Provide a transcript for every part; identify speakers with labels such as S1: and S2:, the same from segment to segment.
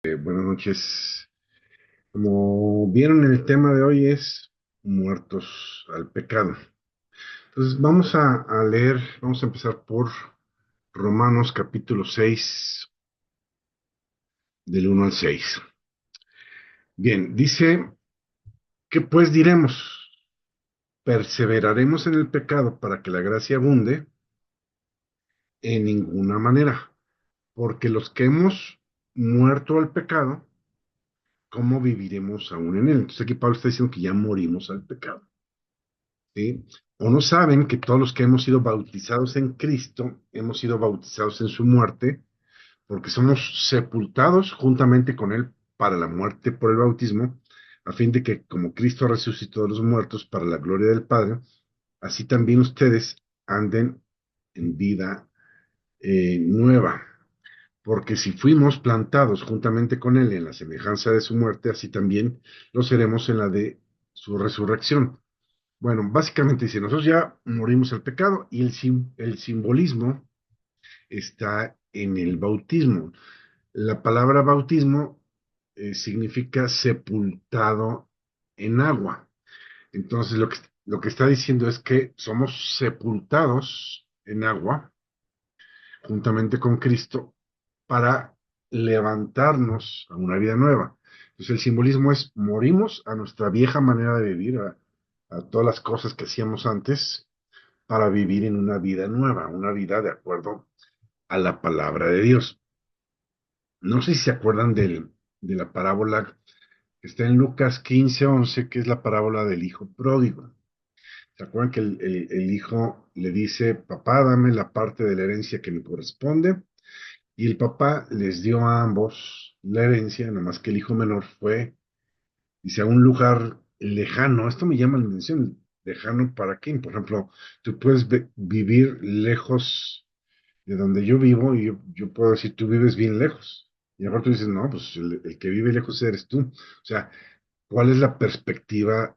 S1: Buenas noches. Como vieron, el tema de hoy es muertos al pecado. Entonces vamos a leer, vamos a empezar por Romanos capítulo 6 del 1 al 6. Bien, dice, ¿qué pues diremos? ¿Perseveraremos en el pecado para que la gracia abunde? En ninguna manera, porque los que hemos muerto al pecado, ¿cómo viviremos aún en él? Entonces aquí Pablo está diciendo que ya morimos al pecado. ¿Sí? O no saben que todos los que hemos sido bautizados en Cristo, hemos sido bautizados en su muerte, porque somos sepultados juntamente con Él para la muerte por el bautismo, a fin de que como Cristo resucitó de los muertos para la gloria del Padre, así también ustedes anden en vida nueva. Porque si fuimos plantados juntamente con Él en la semejanza de su muerte, así también lo seremos en la de su resurrección. Bueno, básicamente dice, nosotros ya morimos al pecado y el simbolismo está en el bautismo. La palabra bautismo significa sepultado en agua. Entonces, lo que está diciendo es que somos sepultados en agua juntamente con Cristo para levantarnos a una vida nueva. Entonces, el simbolismo es morimos a nuestra vieja manera de vivir, a todas las cosas que hacíamos antes para vivir en una vida nueva, una vida de acuerdo a la palabra de Dios. No sé si se acuerdan de la parábola que está en Lucas 15:11, que es la parábola del hijo pródigo. ¿Se acuerdan que el hijo le dice, papá, dame la parte de la herencia que me corresponde? Y el papá les dio a ambos la herencia, nomás que el hijo menor fue, dice, a un lugar lejano. Esto me llama la atención. ¿Lejano para quién? Por ejemplo, tú puedes vivir lejos de donde yo vivo, y yo puedo decir, tú vives bien lejos. Y ahora tú dices, no, pues el que vive lejos eres tú. O sea, ¿cuál es la perspectiva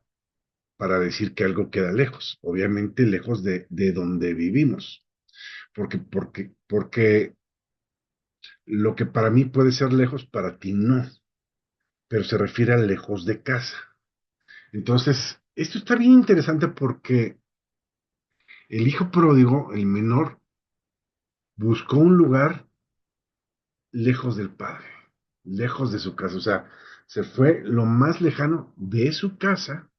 S1: para decir que algo queda lejos? Obviamente lejos de donde vivimos. Porque lo que para mí puede ser lejos, para ti no. Pero se refiere a lejos de casa. Entonces, esto está bien interesante porque el hijo pródigo, el menor, buscó un lugar lejos del padre, lejos de su casa. O sea, se fue lo más lejano de su casa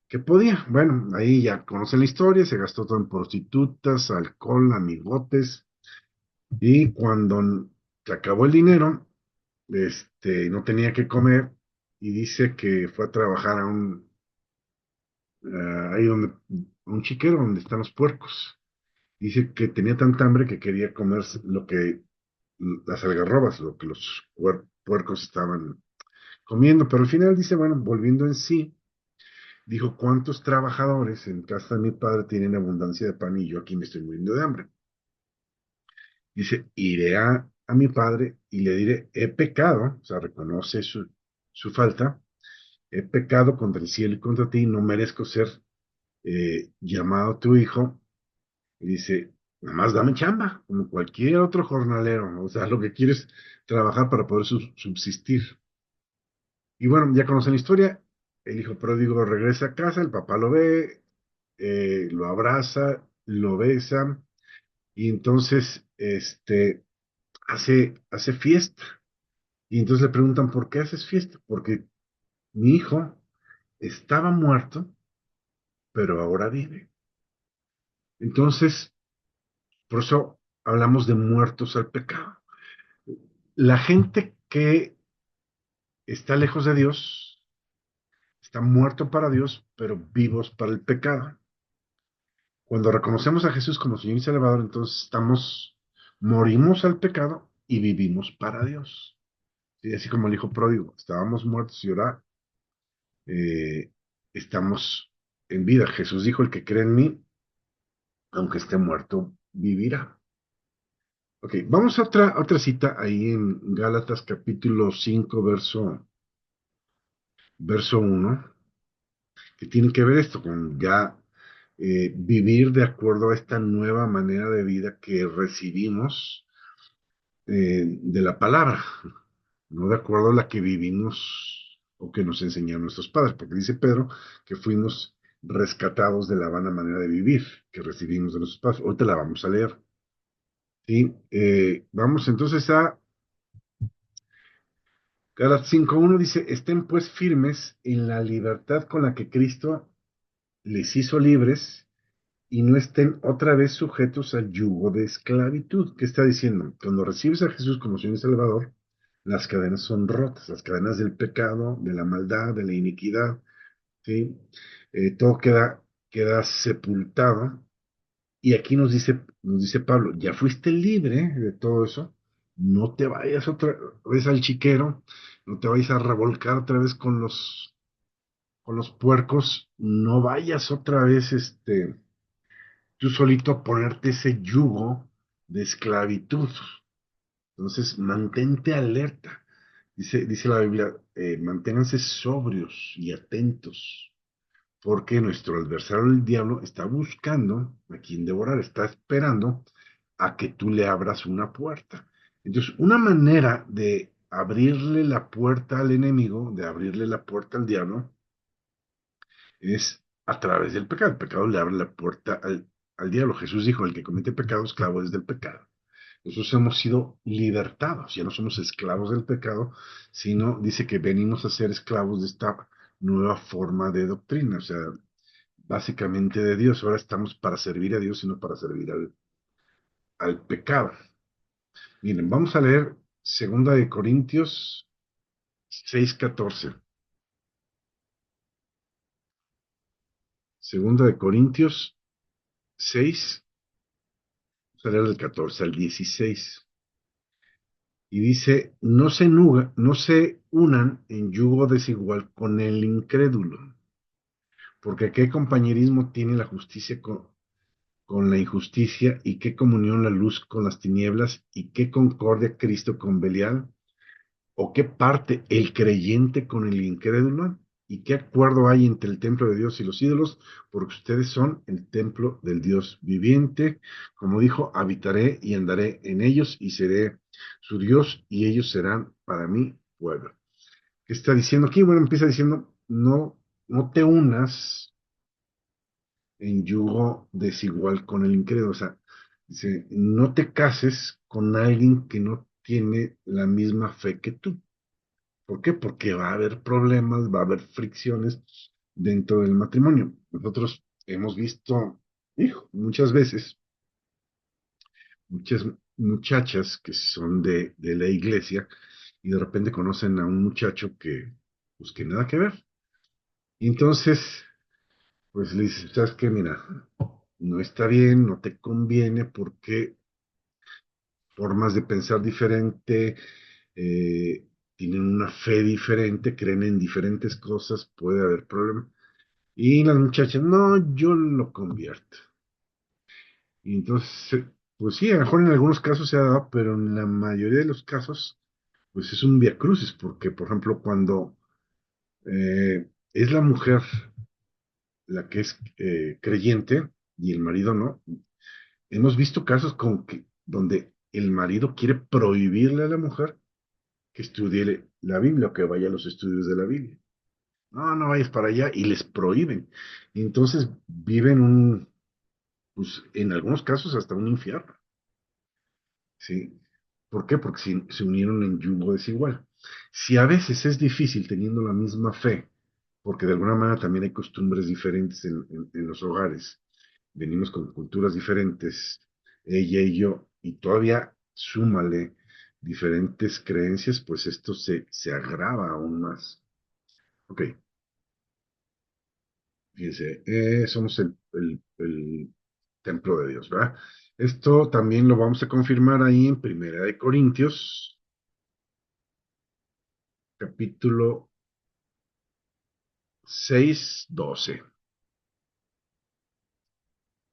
S1: que podía. Bueno, ahí ya conocen la historia, se gastó todo en prostitutas, alcohol, amigotes, y cuando se acabó el dinero, no tenía que comer, y dice que fue a trabajar ahí donde, un chiquero donde están los puercos. Dice que tenía tanta hambre que quería comer las algarrobas, lo que los puercos estaban comiendo, pero al final dice, bueno, volviendo en sí, dijo, ¿cuántos trabajadores en casa de mi padre tienen abundancia de pan y yo aquí me estoy muriendo de hambre? Dice, iré a mi padre y le diré, he pecado, o sea, reconoce su falta, he pecado contra el cielo y contra ti, no merezco ser llamado tu hijo. Y dice, nada más dame chamba, como cualquier otro jornalero, o sea, lo que quieres trabajar para poder subsistir. Y bueno, ya conocen la historia. El hijo pródigo regresa a casa, el papá lo ve, lo abraza, lo besa, y entonces hace fiesta. Y entonces le preguntan, ¿por qué haces fiesta? Porque mi hijo estaba muerto, pero ahora vive. Entonces, por eso hablamos de muertos al pecado. La gente que está lejos de Dios, está muerto para Dios, pero vivos para el pecado. Cuando reconocemos a Jesús como Señor y Salvador, entonces morimos al pecado y vivimos para Dios. ¿Sí? Así como el hijo pródigo, estábamos muertos y ahora eh, estamos en vida. Jesús dijo, el que cree en mí, aunque esté muerto, vivirá. Ok, vamos a otra cita ahí en Gálatas capítulo 5, verso 1, que tiene que ver esto con ya vivir de acuerdo a esta nueva manera de vida que recibimos de la palabra. no de acuerdo a la que vivimos o que nos enseñaron nuestros padres, porque dice Pedro que fuimos rescatados de la vana manera de vivir que recibimos de nuestros padres. Ahorita la vamos a leer. ¿Sí? Vamos entonces a Gálatas 5:1 dice, estén pues firmes en la libertad con la que Cristo les hizo libres y no estén otra vez sujetos al yugo de esclavitud. ¿Qué está diciendo? Cuando recibes a Jesús como Señor y Salvador, las cadenas son rotas, las cadenas del pecado, de la maldad, de la iniquidad, ¿sí? Todo queda sepultado. Y aquí nos dice Pablo, ya fuiste libre de todo eso, no te vayas otra vez al chiquero, no te vayas a revolcar otra vez con los puercos, no vayas otra vez, tú solito a ponerte ese yugo de esclavitud. Entonces, mantente alerta. Dice la Biblia, manténganse sobrios y atentos, porque nuestro adversario, el diablo, está buscando a quien devorar, está esperando a que tú le abras una puerta. Entonces, una manera de abrirle la puerta al enemigo, de abrirle la puerta al diablo, es a través del pecado. El pecado le abre la puerta al diablo. Jesús dijo, el que comete pecado, esclavo es del pecado. Nosotros hemos sido libertados, ya no somos esclavos del pecado, sino dice que venimos a ser esclavos de esta nueva forma de doctrina, o sea, básicamente de Dios. Ahora estamos para servir a Dios y no para servir al pecado. Miren, vamos a leer Segunda de Corintios 6:14. Segunda de Corintios 6, vamos a leer del 14 al 16. Y dice, no se unan en yugo desigual con el incrédulo, porque qué compañerismo tiene la justicia con la injusticia, y qué comunión la luz con las tinieblas, y qué concordia Cristo con Belial, o qué parte el creyente con el incrédulo, y qué acuerdo hay entre el templo de Dios y los ídolos, porque ustedes son el templo del Dios viviente. Como dijo, habitaré y andaré en ellos y seré su Dios y ellos serán para mí pueblo. ¿Qué está diciendo aquí? Bueno, empieza diciendo, no, no te unas en yugo desigual con el incrédulo. O sea, dice, no te cases con alguien que no tiene la misma fe que tú. ¿Por qué? Porque va a haber problemas, va a haber fricciones dentro del matrimonio. Nosotros hemos visto, hijo, muchas veces, muchas muchachas que son de la iglesia y de repente conocen a un muchacho pues que nada que ver. Y entonces, pues le dices, ¿sabes qué? Mira, no está bien, no te conviene porque formas de pensar diferente, eh, tienen una fe diferente, creen en diferentes cosas, puede haber problemas. Y las muchachas, no, yo lo convierto. Y entonces, pues sí, a lo mejor en algunos casos se ha dado, pero en la mayoría de los casos, pues es un viacrucis, porque, por ejemplo, cuando es la mujer la que es creyente y el marido no, hemos visto casos como que donde el marido quiere prohibirle a la mujer que estudie la Biblia o que vaya a los estudios de la Biblia. No, no vayas para allá y les prohíben. Y entonces viven pues en algunos casos hasta un infierno, ¿sí? ¿Por qué? Porque se unieron en yugo desigual. Si a veces es difícil teniendo la misma fe, porque de alguna manera también hay costumbres diferentes en los hogares, venimos con culturas diferentes, ella y yo, y todavía súmale diferentes creencias, pues esto se agrava aún más. Ok, fíjense, somos el templo de Dios, ¿verdad? Esto también lo vamos a confirmar ahí en Primera de Corintios, capítulo 6:12.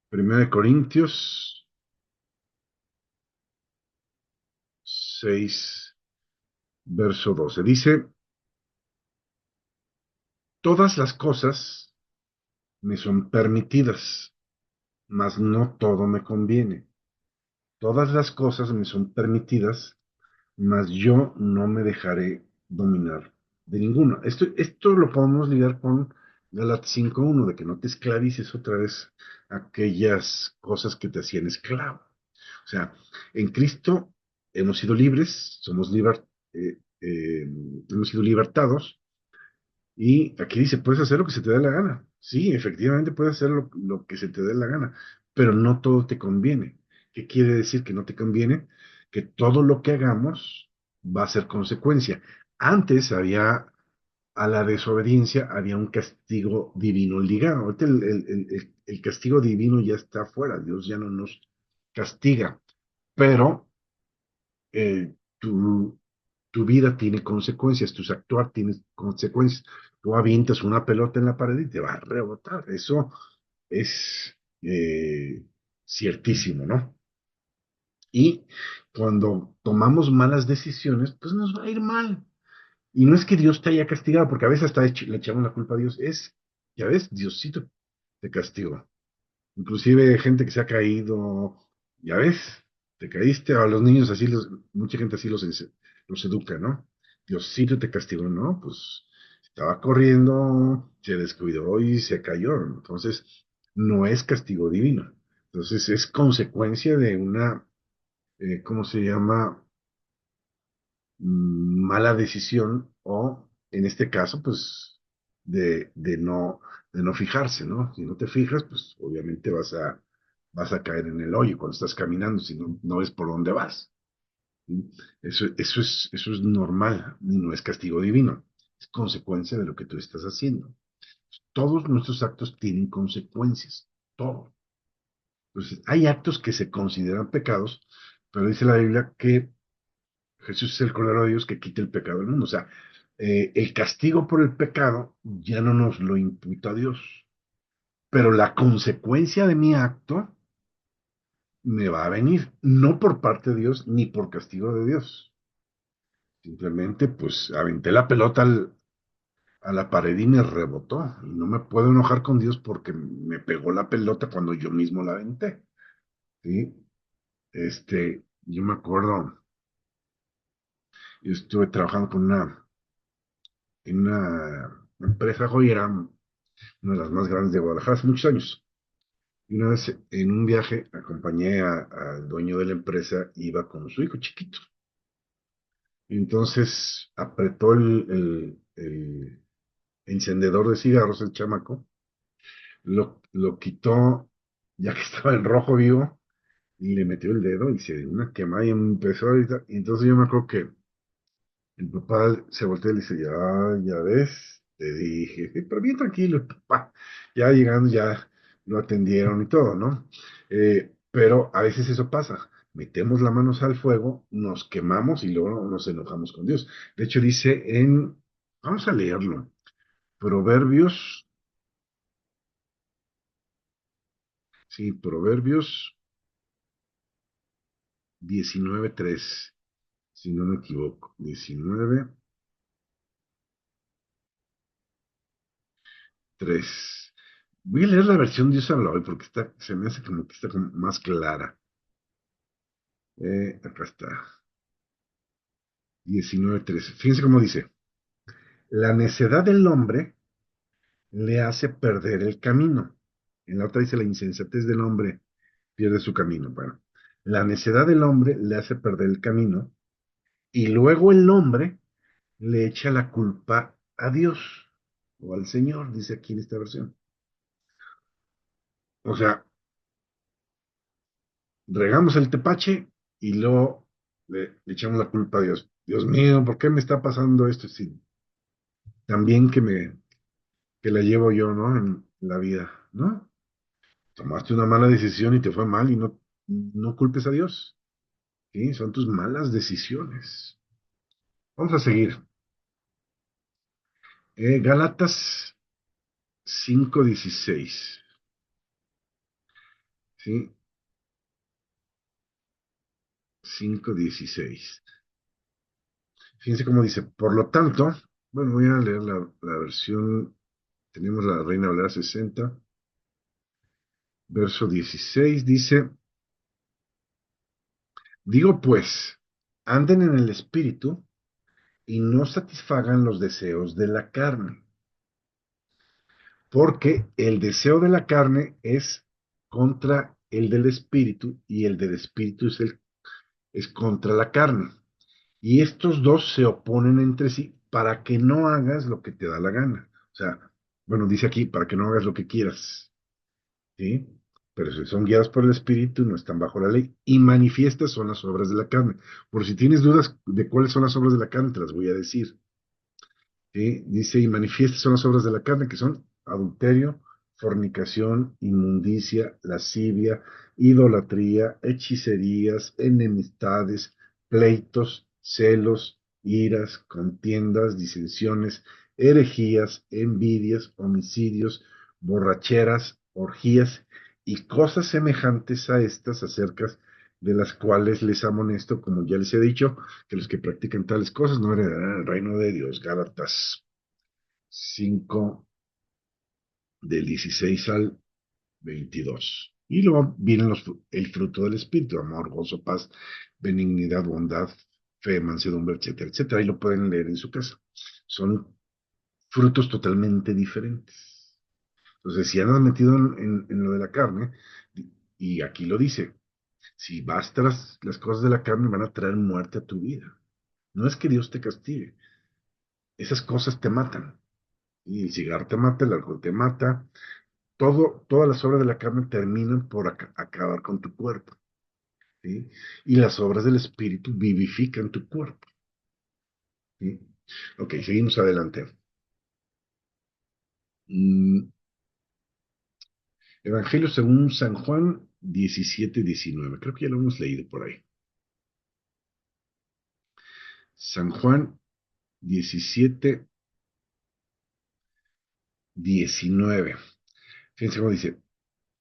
S1: Primera de Corintios 6, verso 12. Dice, todas las cosas me son permitidas, mas no todo me conviene. Todas las cosas me son permitidas, mas yo no me dejaré dominar de ninguno. Esto lo podemos ligar con Gálatas 5:1, de que no te esclavices otra vez a aquellas cosas que te hacían esclavo. O sea, en Cristo hemos sido libres, hemos sido libertados, y aquí dice, puedes hacer lo que se te dé la gana. Sí, efectivamente puedes hacer lo que se te dé la gana, pero no todo te conviene. ¿Qué quiere decir que no te conviene? Que todo lo que hagamos va a ser consecuencia. Antes había, a la desobediencia, había un castigo divino ligado. Ahorita el castigo divino ya está afuera, Dios ya no nos castiga, pero tu vida tiene consecuencias, tus actuar tiene consecuencias. Tú avientas una pelota en la pared y te va a rebotar. Eso es ciertísimo, ¿no? Y cuando tomamos malas decisiones, pues nos va a ir mal. Y no es que Dios te haya castigado, porque a veces hasta le echamos la culpa a Dios. Ya ves, Diosito te castigó. Inclusive gente que se ha caído, ya ves, te caíste, a los niños así, mucha gente así los educa, ¿no? Diosito te castigó, ¿no? Pues estaba corriendo, se descuidó y se cayó. Entonces, no es castigo divino. Entonces, es consecuencia de una, ¿cómo se llama? Mala decisión o, en este caso, pues, de no fijarse, ¿no? Si no te fijas, pues, obviamente vas a caer en el hoyo cuando estás caminando, si no ves por dónde vas. ¿Sí? Eso es normal, y no es castigo divino, es consecuencia de lo que tú estás haciendo. Todos nuestros actos tienen consecuencias, todo. Entonces, hay actos que se consideran pecados, pero dice la Biblia que Jesús es el Cordero de Dios que quita el pecado del mundo. O sea, el castigo por el pecado ya no nos lo imputa Dios, pero la consecuencia de mi acto me va a venir, no por parte de Dios ni por castigo de Dios. Simplemente, pues, aventé la pelota a la pared y me rebotó. Y no me puedo enojar con Dios porque me pegó la pelota cuando yo mismo la aventé. ¿Sí? Yo me acuerdo, yo estuve trabajando en una empresa joyera, una de las más grandes de Guadalajara, hace muchos años. Y una vez en un viaje acompañé al dueño de la empresa, iba con su hijo chiquito. Y entonces apretó el encendedor de cigarros, el chamaco, lo quitó ya que estaba en rojo vivo y le metió el dedo y se dio una quemada y empezó a gritar. Y entonces yo me acuerdo que el papá se volteó y le dice, ya ves, te dije, sí, pero bien tranquilo, papá. Ya llegando, ya lo atendieron y todo, ¿no? Pero a veces eso pasa. Metemos las manos al fuego, nos quemamos y luego nos enojamos con Dios. De hecho, vamos a leerlo, Proverbios, sí, Proverbios 19:3, si no me equivoco, 19:3. Voy a leer la versión Dios habla hoy porque se me hace como que está como más clara. Acá está, 19:3. Fíjense cómo dice, la necedad del hombre le hace perder el camino. En la otra dice, la insensatez del hombre pierde su camino. Bueno, la necedad del hombre le hace perder el camino y luego el hombre le echa la culpa a Dios o al Señor, dice aquí en esta versión. O sea, regamos el tepache y luego le echamos la culpa a Dios. Dios mío, ¿por qué me está pasando esto? Sí, también que la llevo yo, ¿no? En la vida, ¿no? Tomaste una mala decisión y te fue mal y no culpes a Dios. ¿Sí? Son tus malas decisiones. Vamos a seguir. Gálatas 5:16. ¿Sí? 5:16. Fíjense cómo dice, por lo tanto, bueno, voy a leer la versión, tenemos la Reina Valera 60, verso 16, dice, digo pues, anden en el espíritu y no satisfagan los deseos de la carne, porque el deseo de la carne es contra el del espíritu y el del espíritu es contra la carne. Y estos dos se oponen entre sí para que no hagas lo que te da la gana. O sea, bueno, dice aquí, para que no hagas lo que quieras, ¿sí? Pero si son guiados por el Espíritu, no están bajo la ley. Y manifiestas son las obras de la carne. Por si tienes dudas de cuáles son las obras de la carne, te las voy a decir. ¿Sí? Dice, y manifiestas son las obras de la carne, que son adulterio, fornicación, inmundicia, lascivia, idolatría, hechicerías, enemistades, pleitos, celos, iras, contiendas, disensiones, herejías, envidias, homicidios, borracheras, orgías y cosas semejantes a estas acerca de las cuales les amonesto, como ya les he dicho, que los que practican tales cosas no heredarán el reino de Dios. Gálatas 5 del 16 al 22. Y luego vienen el fruto del Espíritu, amor, gozo, paz, benignidad, bondad, fe, mansedumbre, etcétera, etcétera. Ahí lo pueden leer en su casa. Son frutos totalmente diferentes. Entonces, si andas metido en lo de la carne, y aquí lo dice, si vas tras las cosas de la carne, van a traer muerte a tu vida. No es que Dios te castigue, esas cosas te matan. Y el cigarro te mata, el alcohol te mata, todas las obras de la carne terminan por acabar con tu cuerpo, ¿sí? Y las obras del Espíritu vivifican tu cuerpo, ¿sí? Ok, seguimos adelante. Mm, Evangelio según San Juan 17-19. Creo que ya lo hemos leído por ahí. San Juan 17-19. Fíjense cómo dice,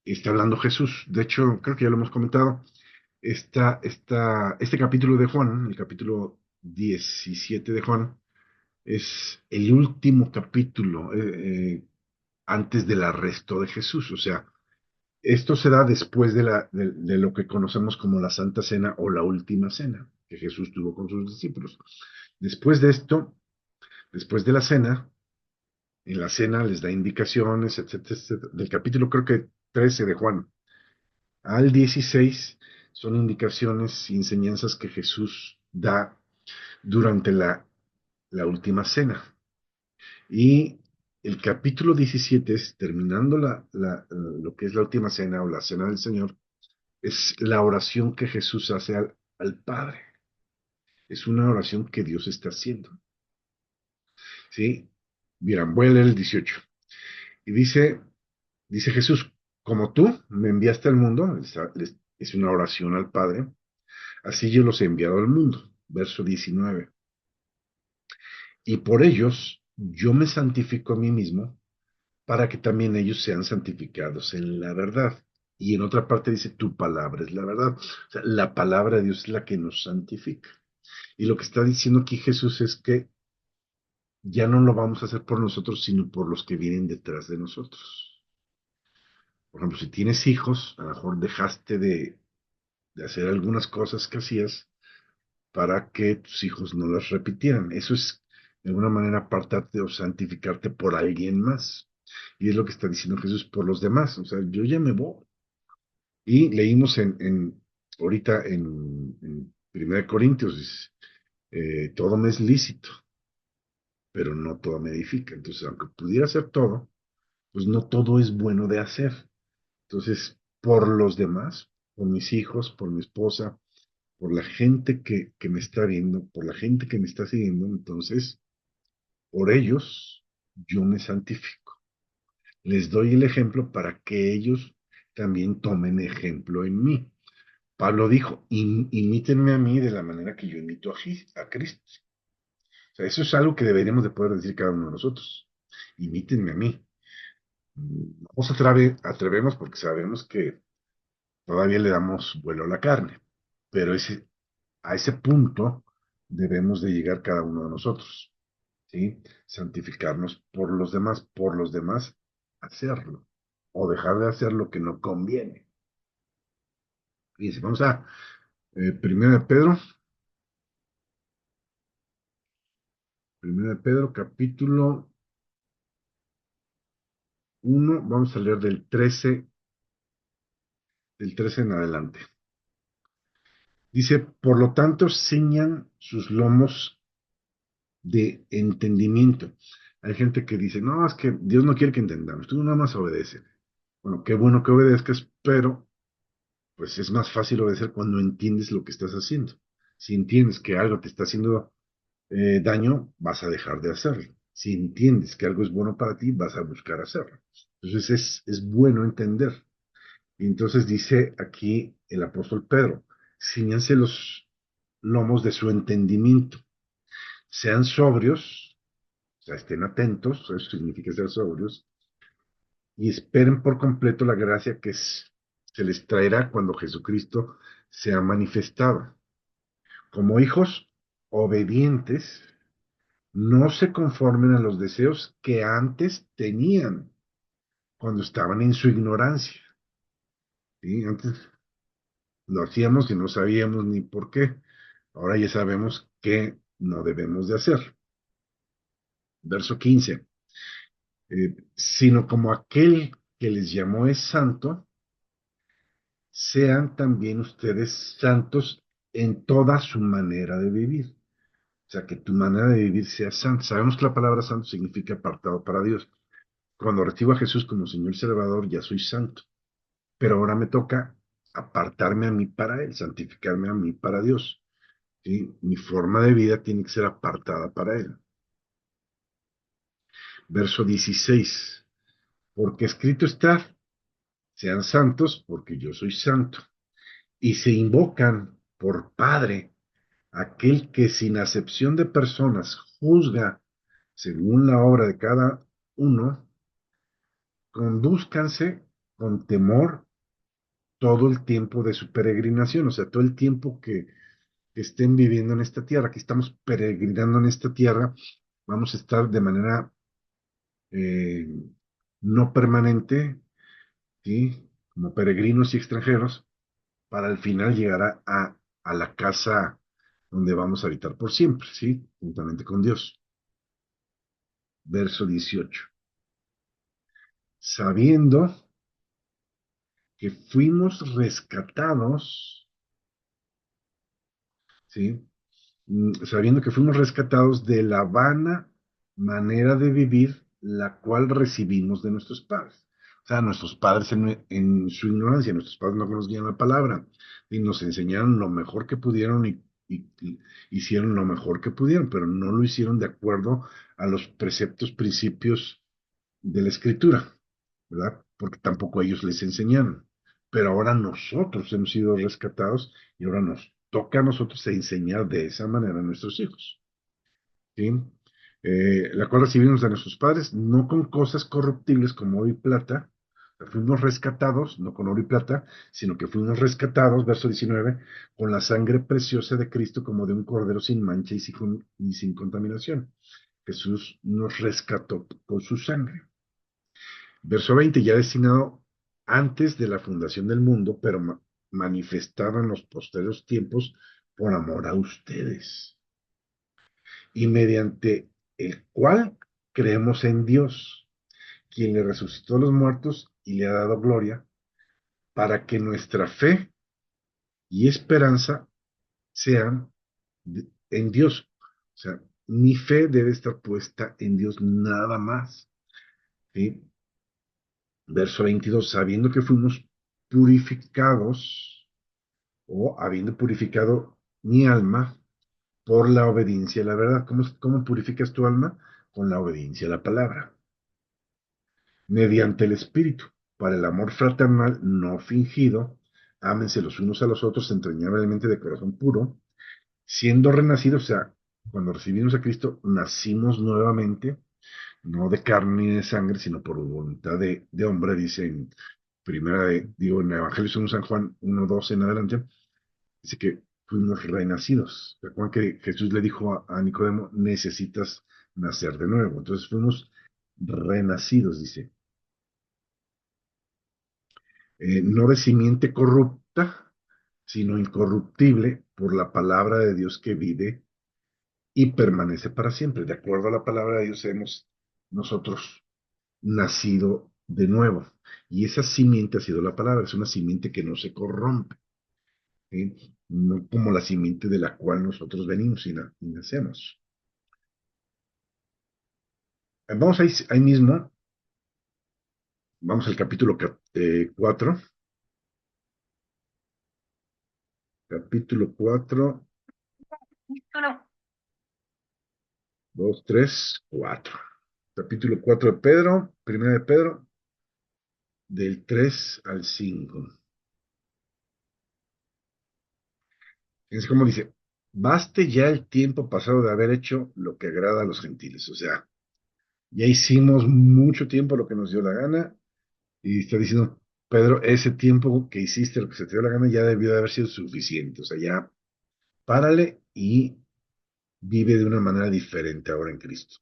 S1: está hablando Jesús. De hecho, creo que ya lo hemos comentado. Este capítulo de Juan, el capítulo 17 de Juan, es el último capítulo antes del arresto de Jesús. O sea, esto se da después de lo que conocemos como la Santa Cena o la Última Cena que Jesús tuvo con sus discípulos. Después de esto, después de la cena, en la cena les da indicaciones, etcétera, etcétera. Del capítulo creo que 13 de Juan al 16 son indicaciones y enseñanzas que Jesús da durante la última cena. Y el capítulo 17 es terminando lo que es la última cena o la cena del Señor, es la oración que Jesús hace al Padre. Es una oración que Dios está haciendo. ¿Sí? Miren, voy a leer el 18. Y dice Jesús, como tú me enviaste al mundo, es una oración al Padre, así yo los he enviado al mundo. Verso 19. Y por ellos yo me santifico a mí mismo para que también ellos sean santificados en la verdad. Y en otra parte dice, tu palabra es la verdad. O sea, la palabra de Dios es la que nos santifica. Y lo que está diciendo aquí Jesús es que ya no lo vamos a hacer por nosotros, sino por los que vienen detrás de nosotros. Por ejemplo, si tienes hijos, a lo mejor dejaste de hacer algunas cosas que hacías para que tus hijos no las repitieran. Eso es, de alguna manera, apartarte o santificarte por alguien más. Y es lo que está diciendo Jesús por los demás. O sea, yo ya me voy. Y leímos ahorita en 1 Corintios, todo me es lícito, pero no todo me edifica. Entonces, aunque pudiera hacer todo, pues no todo es bueno de hacer. Entonces, por los demás, por mis hijos, por mi esposa, por la gente que me está viendo, por la gente que me está siguiendo, entonces, por ellos, yo me santifico. Les doy el ejemplo para que ellos también tomen ejemplo en mí. Pablo dijo, imítenme a mí de la manera que yo imito a Cristo. O sea, eso es algo que deberíamos de poder decir cada uno de nosotros. Imítenme a mí. Nos atrevemos porque sabemos que todavía le damos vuelo a la carne, pero a ese punto debemos de llegar cada uno de nosotros, ¿sí? Santificarnos por los demás, hacerlo, o dejar de hacer lo que no conviene. Fíjense, vamos a 1 Pedro Primera de Pedro, capítulo 1, vamos a leer del trece en adelante. Dice, por lo tanto, ciñan sus lomos de entendimiento. Hay gente que dice, no, es que Dios no quiere que entendamos, tú nada más obedece. Bueno, qué bueno que obedezcas, pero pues es más fácil obedecer cuando entiendes lo que estás haciendo. Si entiendes que algo te está haciendo daño, vas a dejar de hacerlo. Si entiendes que algo es bueno para ti, vas a buscar hacerlo. Entonces es bueno entender. Y entonces dice aquí el apóstol Pedro, ciñanse los lomos de su entendimiento, sean sobrios, o sea, estén atentos, eso significa ser sobrios, y esperen por completo la gracia que se les traerá cuando Jesucristo sea manifestado. Como hijos obedientes, no se conformen a los deseos que antes tenían cuando estaban en su ignorancia. ¿Sí? Antes lo hacíamos y no sabíamos ni por qué. Ahora ya sabemos que no debemos de hacer. Verso 15. Sino como aquel que les llamó es santo, sean también ustedes santos en toda su manera de vivir. O sea, que tu manera de vivir sea santa. Sabemos que la palabra santo significa apartado para Dios. Cuando recibo a Jesús como Señor y Salvador, ya soy santo. Pero ahora me toca apartarme a mí para Él, santificarme a mí para Dios. ¿Sí? Mi forma de vida tiene que ser apartada para Él. Verso 16. Porque escrito está, sean santos porque yo soy santo. Y se invocan por Padre aquel que sin acepción de personas juzga según la obra de cada uno, condúzcanse con temor todo el tiempo de su peregrinación, o sea, todo el tiempo que estén viviendo en esta tierra, que estamos peregrinando en esta tierra, vamos a estar de manera eh, no permanente, ¿sí? Como peregrinos y extranjeros, para al final llegar a la casa donde vamos a habitar por siempre, ¿sí? Juntamente con Dios. Verso 18. Sabiendo que fuimos rescatados, ¿sí? Sabiendo que fuimos rescatados de la vana manera de vivir la cual recibimos de nuestros padres. O sea, nuestros padres en su ignorancia, nuestros padres no conocían la palabra y nos enseñaron lo mejor que pudieron y hicieron lo mejor que pudieron, pero no lo hicieron de acuerdo a los preceptos, principios de la escritura, ¿verdad? Porque tampoco ellos les enseñaron. Pero ahora nosotros hemos sido rescatados y ahora nos toca a nosotros enseñar de esa manera a nuestros hijos, ¿sí? La cual recibimos de nuestros padres, no con cosas corruptibles como oro y plata, fuimos rescatados, no con oro y plata, sino que fuimos rescatados, verso 19, con la sangre preciosa de Cristo como de un cordero sin mancha y sin contaminación. Jesús nos rescató con su sangre. Verso 20, ya destinado antes de la fundación del mundo, pero manifestado en los posteriores tiempos por amor a ustedes, y mediante el cual creemos en Dios, quien le resucitó a los muertos y le ha dado gloria, para que nuestra fe y esperanza sean en Dios. O sea, mi fe debe estar puesta en Dios nada más. ¿Sí? Verso 22, sabiendo que fuimos purificados o habiendo purificado mi alma por la obediencia a la verdad. ¿Cómo purificas tu alma? Con la obediencia a la palabra. Mediante el Espíritu, para el amor fraternal no fingido, ámense los unos a los otros entrañablemente de corazón puro, siendo renacidos, o sea, cuando recibimos a Cristo, nacimos nuevamente, no de carne ni de sangre, sino por voluntad de hombre, dice en el Evangelio según San Juan 1:12 en adelante, dice que fuimos renacidos. Recuerdan que Jesús le dijo a Nicodemo, necesitas nacer de nuevo. Entonces fuimos renacidos, dice. No de simiente corrupta, sino incorruptible por la palabra de Dios que vive y permanece para siempre. De acuerdo a la palabra de Dios, hemos nosotros nacido de nuevo. Y esa simiente ha sido la palabra, es una simiente que no se corrompe, ¿sí? No como la simiente de la cual nosotros venimos y nacemos. Vamos ahí mismo, vamos al capítulo 4, capítulo 4, 2, 3, 4. Capítulo 4 de Pedro, primera de Pedro, del 3 al 5. Es como dice, baste ya el tiempo pasado de haber hecho lo que agrada a los gentiles. O sea, ya hicimos mucho tiempo lo que nos dio la gana y está diciendo, Pedro, ese tiempo que hiciste lo que se te dio la gana ya debió de haber sido suficiente. O sea, ya párale y vive de una manera diferente ahora en Cristo.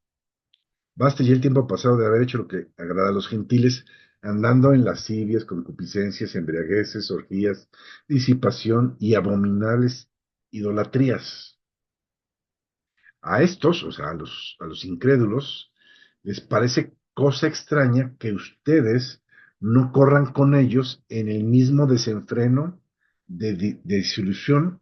S1: Baste ya el tiempo pasado de haber hecho lo que agrada a los gentiles, andando en lascivias, concupiscencias, embriagueces, orgías, disipación y abominables idolatrías. A estos, o sea, a los incrédulos, les parece cosa extraña que ustedes no corran con ellos en el mismo desenfreno de disolución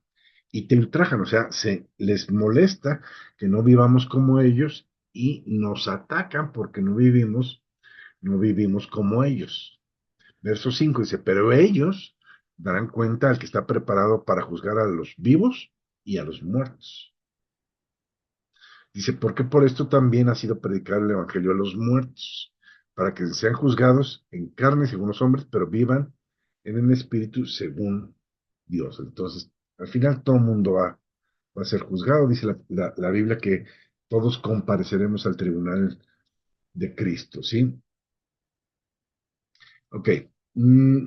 S1: y te ultrajan, o sea, se les molesta que no vivamos como ellos y nos atacan porque no vivimos como ellos. Verso 5 dice, pero ellos darán cuenta al que está preparado para juzgar a los vivos y a los muertos. Dice, porque por esto también ha sido predicado el Evangelio a los muertos, para que sean juzgados en carne según los hombres, pero vivan en el Espíritu según Dios. Entonces, al final todo el mundo va a ser juzgado. Dice la Biblia que todos compareceremos al tribunal de Cristo, ¿sí? Ok. mm,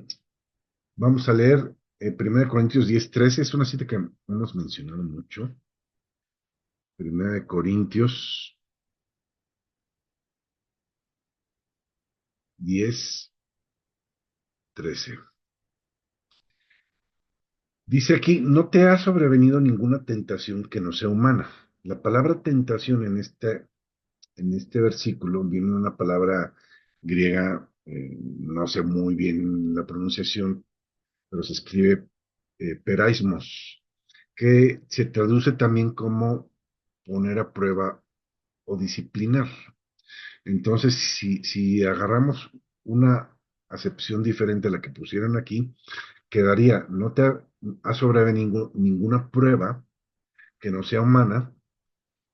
S1: Vamos a leer 1 Corintios 10:13. Es una cita que hemos mencionado mucho. 1 Corintios 10:13. Dice aquí, no te ha sobrevenido ninguna tentación que no sea humana. La palabra tentación en este versículo viene de una palabra griega, no sé muy bien la pronunciación, pero se escribe peraismos, que se traduce también como poner a prueba o disciplinar. Entonces, si agarramos una acepción diferente a la que pusieron aquí, quedaría, no te ha sobrevenido ninguna prueba que no sea humana,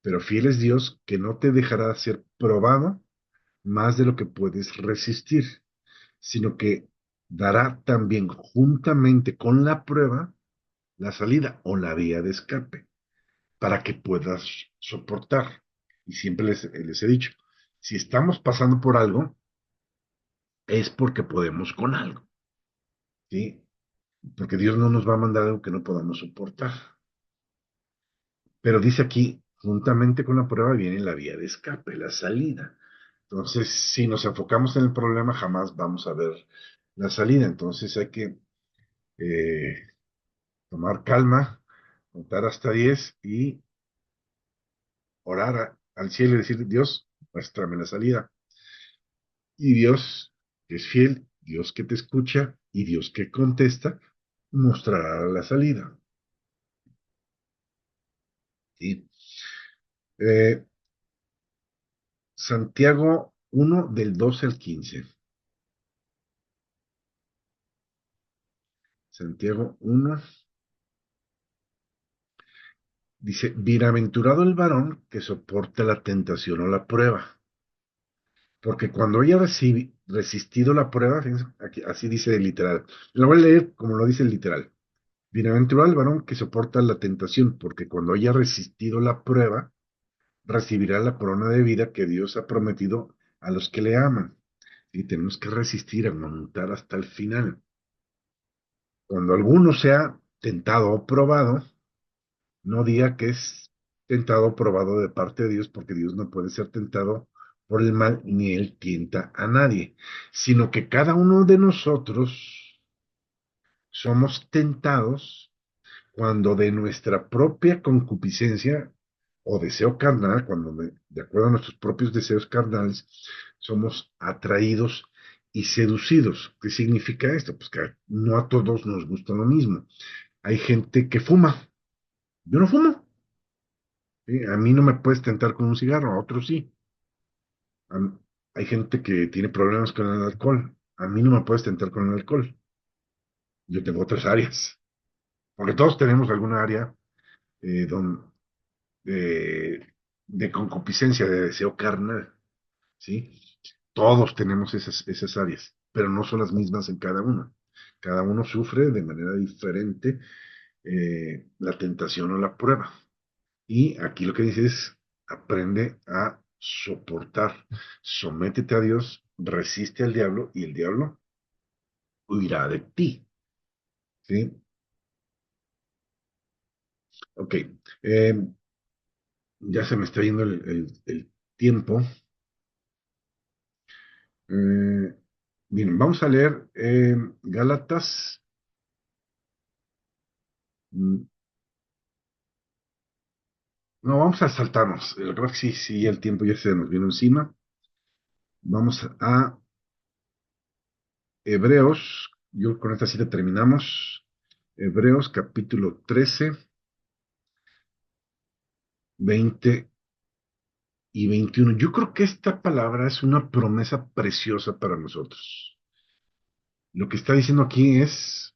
S1: pero fiel es Dios que no te dejará ser probado más de lo que puedes resistir, sino que dará también juntamente con la prueba la salida o la vía de escape para que puedas soportar. Y siempre les he dicho, si estamos pasando por algo, es porque podemos con algo, ¿sí? Porque Dios no nos va a mandar algo que no podamos soportar. Pero dice aquí, juntamente con la prueba viene la vía de escape, la salida. Entonces, si nos enfocamos en el problema, jamás vamos a ver la salida. Entonces hay que eh, tomar calma, contar hasta 10 y orar al cielo y decir, Dios, muéstrame la salida. Y Dios, que es fiel, Dios que te escucha y Dios que contesta, mostrará la salida. ¿Sí? Eh, Santiago 1 del 12 al 15. Santiago 1 dice, bienaventurado el varón que soporta la tentación o la prueba, porque cuando haya resistido la prueba, fíjense, aquí, así dice literal, lo voy a leer como lo dice el literal, bienaventurado el varón que soporta la tentación, porque cuando haya resistido la prueba, recibirá la corona de vida que Dios ha prometido a los que le aman. Y tenemos que resistir, aguantar hasta el final. Cuando alguno sea tentado o probado, no diga que es tentado o probado de parte de Dios, porque Dios no puede ser tentado por el mal, ni él tienta a nadie, sino que cada uno de nosotros somos tentados cuando de nuestra propia concupiscencia o deseo carnal, cuando de acuerdo a nuestros propios deseos carnales, somos atraídos y seducidos. ¿Qué significa esto? Pues que no a todos nos gusta lo mismo. Hay gente que fuma. Yo no fumo. ¿Sí? A mí no me puedes tentar con un cigarro, a otros sí. A- Hay gente que tiene problemas con el alcohol. A mí no me puedes tentar con el alcohol. Yo tengo otras áreas. Porque todos tenemos alguna área eh, don- de, de concupiscencia, de deseo carnal. ¿Sí? Todos tenemos esas áreas, pero no son las mismas en cada uno. Cada uno sufre de manera diferente la tentación o la prueba. Y aquí lo que dice es, aprende a soportar, sométete a Dios, resiste al diablo y el diablo huirá de ti. ¿Sí? Ok. Eh, ya se me está yendo el tiempo. Eh, bien, vamos a leer Gálatas. mm, No, vamos a saltarnos. Lo que pasa es que sí, sí, el tiempo ya se nos vino encima. Vamos a Hebreos. Yo con esta cita terminamos. Hebreos capítulo 13, 20 y 21. Yo creo que esta palabra es una promesa preciosa para nosotros. Lo que está diciendo aquí es,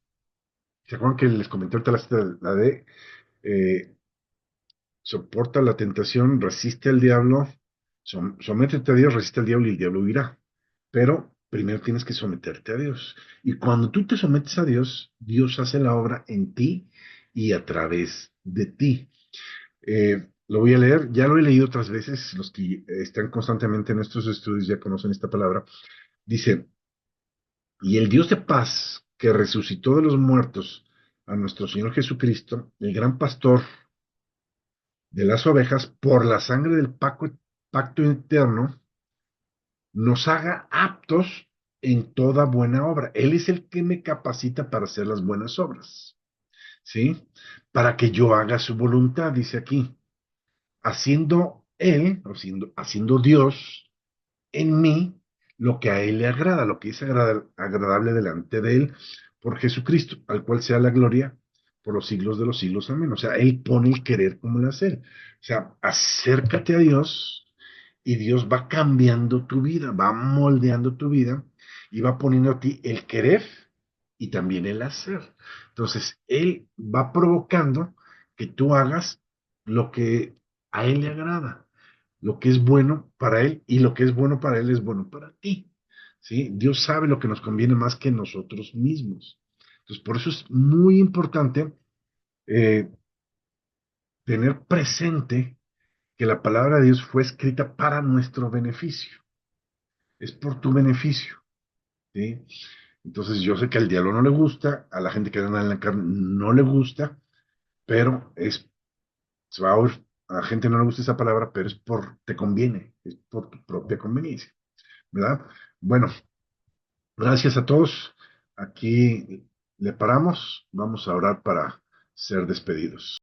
S1: ¿se acuerdan que les comenté ahorita la cita, la de eh, soporta la tentación, resiste al diablo, sométete a Dios, resiste al diablo y el diablo huirá. Pero primero tienes que someterte a Dios. Y cuando tú te sometes a Dios, Dios hace la obra en ti y a través de ti. Lo voy a leer, ya lo he leído otras veces, los que están constantemente en estos estudios ya conocen esta palabra. Dice, y el Dios de paz que resucitó de los muertos a nuestro Señor Jesucristo, el gran pastor de las ovejas, por la sangre del pacto eterno, nos haga aptos en toda buena obra. Él es el que me capacita para hacer las buenas obras, ¿sí? Para que yo haga su voluntad, dice aquí, haciendo Él, haciendo Dios en mí lo que a Él le agrada, lo que es agradable delante de Él por Jesucristo, al cual sea la gloria por los siglos de los siglos. Amén. O sea, Él pone el querer como el hacer. O sea, acércate a Dios y Dios va cambiando tu vida, va moldeando tu vida y va poniendo a ti el querer y también el hacer. Entonces, Él va provocando que tú hagas lo que a Él le agrada, lo que es bueno para Él y lo que es bueno para Él es bueno para ti. ¿Sí? Dios sabe lo que nos conviene más que nosotros mismos. Entonces, por eso es muy importante eh, tener presente que la palabra de Dios fue escrita para nuestro beneficio. Es por tu beneficio. ¿Sí? Entonces, yo sé que al diablo no le gusta, a la gente que anda en la carne no le gusta, pero se va a oír, a la gente no le gusta esa palabra, pero te conviene, es por tu propia conveniencia. ¿Verdad? Bueno, gracias a todos. Aquí le paramos. Vamos a orar para ser despedidos.